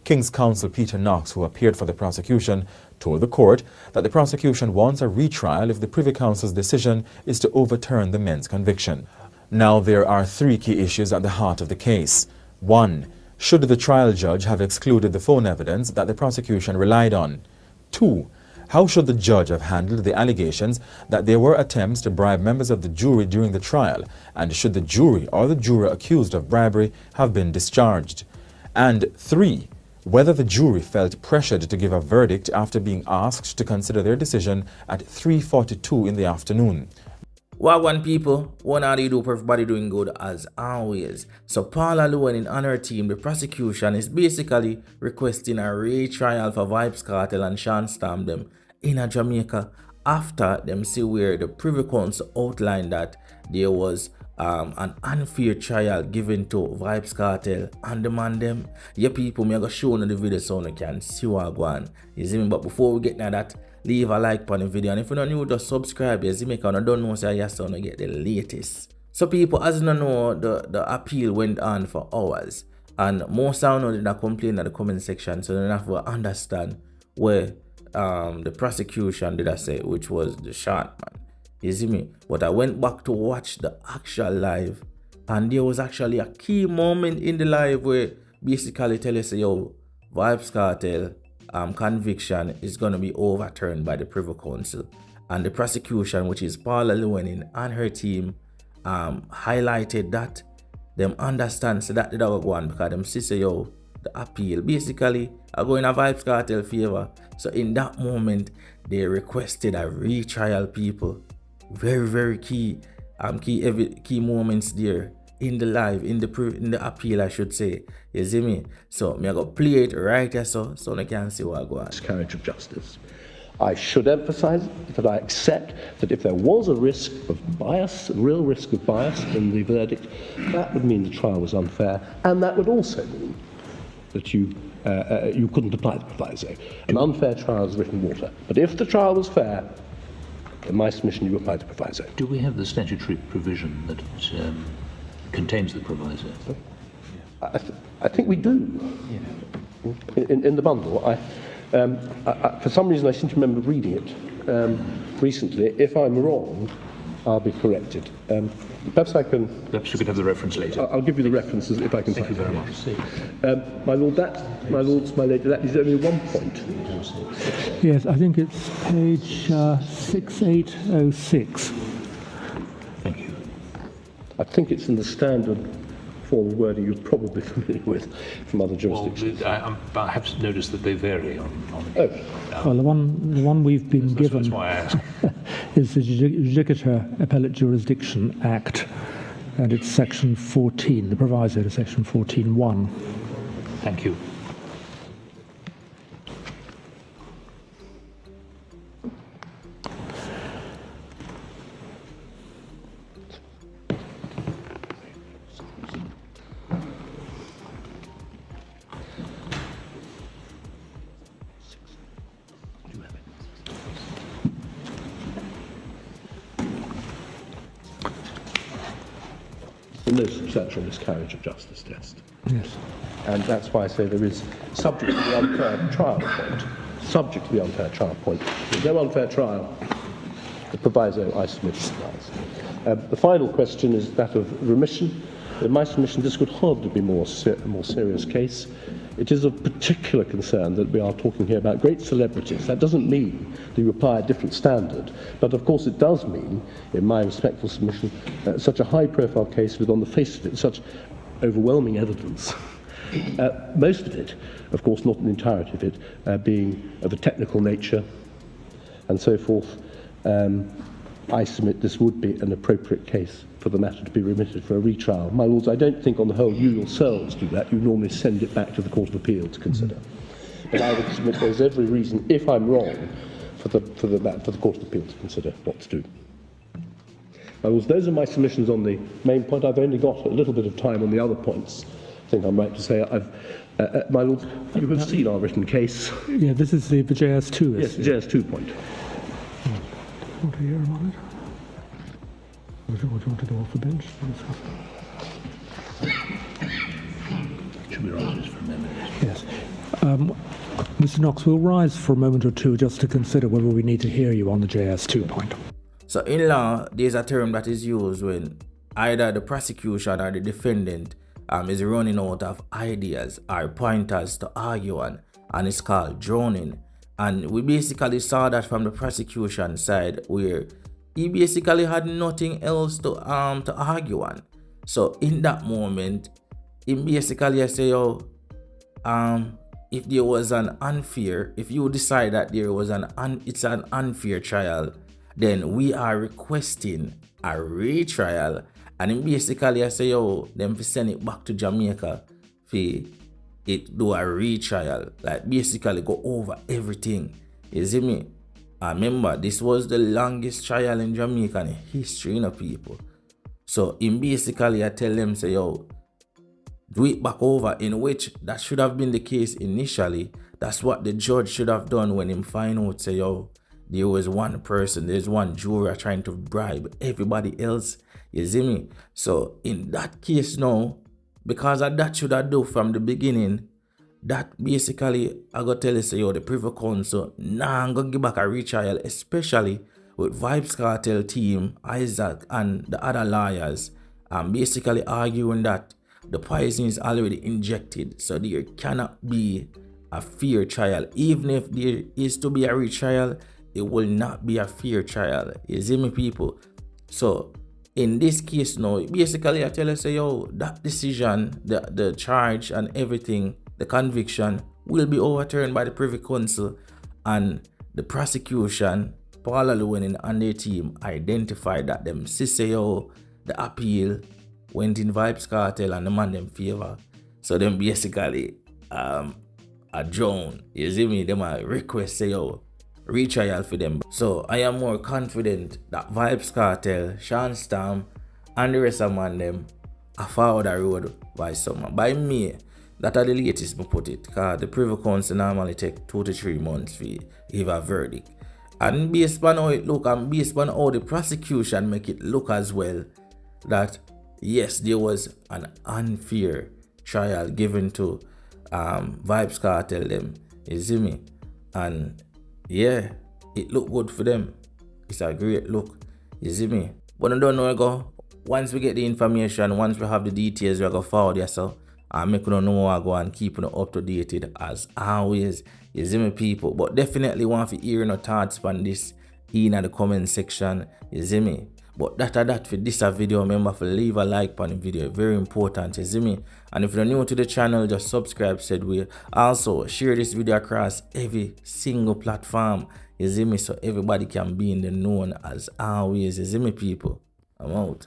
King's counsel Peter Knox, who appeared for the prosecution, told the court that the prosecution wants a retrial if the Privy Council's decision is to overturn the men's conviction. Now, there are three key issues at the heart of the case. 1. Should the trial judge have excluded the phone evidence that the prosecution relied on? 2. How should the judge have handled the allegations that there were attempts to bribe members of the jury during the trial, and should the jury or the juror accused of bribery have been discharged? And 3. Whether the jury felt pressured to give a verdict after being asked to consider their decision at 3:42 in the afternoon. Wagwan people, what are they do for everybody doing good as always? So Paula, Llewellyn and her team, the prosecution is basically requesting a retrial for Vybz Kartel and Sean Stam them in a Jamaica after them see where the Privy Council outlined that there was an unfair trial given to Vybz Kartel and the man them. Yeah people, me I go show on the video so you can see what go on. You see me? But before we get into that, leave a like on the video, and if you're not new, just subscribe. You see me? Because I don't know, so you to get the latest. So people, as you know, the appeal went on for hours, and most of you did not complain in the comment section, so you have to understand where the prosecution did I say, which was the short man. You see me? But I went back to watch the actual live, and there was actually a key moment in the live where basically tell us, yo, Vybz Kartel conviction is going to be overturned by the Privy Council, and the prosecution, which is Paula, Llewellyn and her team, highlighted that them understand so that they don't go on because them say yo, the appeal basically are going a Vybz Kartel favor. So in that moment they requested a retrial people. Very key key moments there in the live, in the appeal I should say. You see me? So me I go play it right here so you can see what I go on. Miscarriage of justice. I should emphasize that I accept that if there was a risk of bias, a real risk of bias in the verdict, that would mean the trial was unfair, and that would also mean that you couldn't apply the proviso. An unfair trial is written water. But if the trial was fair, in my submission, you apply the proviso. Do we have the statutory provision that contains the proviso? I think we do. Yeah. In the bundle. For some reason, I seem to remember reading it recently. If I'm wrong, I'll be corrected. Perhaps I can... Perhaps you could have the reference later. I'll give you the references if I can find it. Thank you very much. My lord, my lords, my lady, that is only one point. Yes, I think it's page 6806. Thank you. I think it's in the standard form of wording you're probably familiar with from other jurisdictions. Well, I have noticed that they vary on Well, the one we've been given that's why I asked. is the Judicature Appellate Jurisdiction Act, and it's section 14, the proviso to section 14.1. Thank you. No substantial miscarriage of justice test. Yes. And that's why I say there is, subject to the unfair trial point, subject to the unfair trial point. There's no unfair trial. The proviso I submit applies. The final question is that of remission. In my submission, this could hardly be a more serious case. It is of particular concern that we are talking here about great celebrities. That doesn't mean that you apply a different standard, but of course it does mean, in my respectful submission, such a high-profile case with, on the face of it, such overwhelming evidence. Most of it, of course, not the entirety of it, being of a technical nature and so forth. I submit this would be an appropriate case for the matter to be remitted for a retrial. My lords, I don't think on the whole you yourselves do that. You normally send it back to the Court of Appeal to consider. But I would submit there's every reason, if I'm wrong, for the Court of Appeal to consider what to do. My lords, those are my submissions on the main point. I've only got a little bit of time on the other points. I think I'm right to say my lords, you have seen our written case. Yeah, this is the JS2. Yes, the JS2 point. What do you hear about it? What do you want to do off the bench? Should we write this for a minute? Yes. Mr. Knox, we'll rise for a moment or two just to consider whether we need to hear you on the JS2 point. So in law, there's a term that is used when either the prosecution or the defendant is running out of ideas or pointers to argue on, and it's called droning. And we basically saw that from the prosecution side, where he basically had nothing else to argue on. So in that moment, he basically say, yo, if there was an unfair, if you decide that there was it's an unfair trial, then we are requesting a retrial. And him basically I say, yo, them fi send it back to Jamaica for it do a retrial. Like basically go over everything. You see me? I remember this was the longest trial in Jamaican history, you know, people. So him basically I tell them, say, yo, do it back over, in which that should have been the case initially. That's what the judge should have done when him find out, say, yo, there was one person, there's one juror trying to bribe everybody else. You see me? So in that case now, because of that should have done from the beginning, that basically I gotta tell you, say, yo, the Privy Council, I'm gonna give back a retrial, especially with Vybz Kartel team, Isaac and the other lawyers, basically arguing that the poison is already injected, so there cannot be a fair trial. Even if there is to be a retrial, it will not be a fair trial. You see me, people? So in this case now, basically I tell you, say, yo, that decision, the charge and everything, the conviction will be overturned by the Privy Council, and the prosecution, Paula, Llewellyn and their team identified that them say, yo, the appeal went in Vybz Kartel and the man them favor. So them basically adjourn. You see me? Them a request, say, yo, retrial for them. So I am more confident that Vybz Kartel, Sean Stam and the rest of man them are forward the road by summer. By May, that are the latest me put it, because the Privy Council normally take 2 to 3 months for give a verdict. And based on how it look, and based on how the prosecution make it look as well, that yes, there was an unfair trial given to Vybz Kartel them. You see me? And yeah, it look good for them. It's a great look. You see me? But I don't know, go. Once we get the information, once we have the details, we're going to forward yourself and make you know I go and keep you up to date as always. You see me, people? But definitely want to hear your thoughts on this in the comment section. You see me? But that for this video, remember to leave a like on the video, very important, you see me? And if you're new to the channel, just subscribe, said we. Also share this video across every single platform, you see me, so everybody can be in the known as always, you see me, people. I'm out.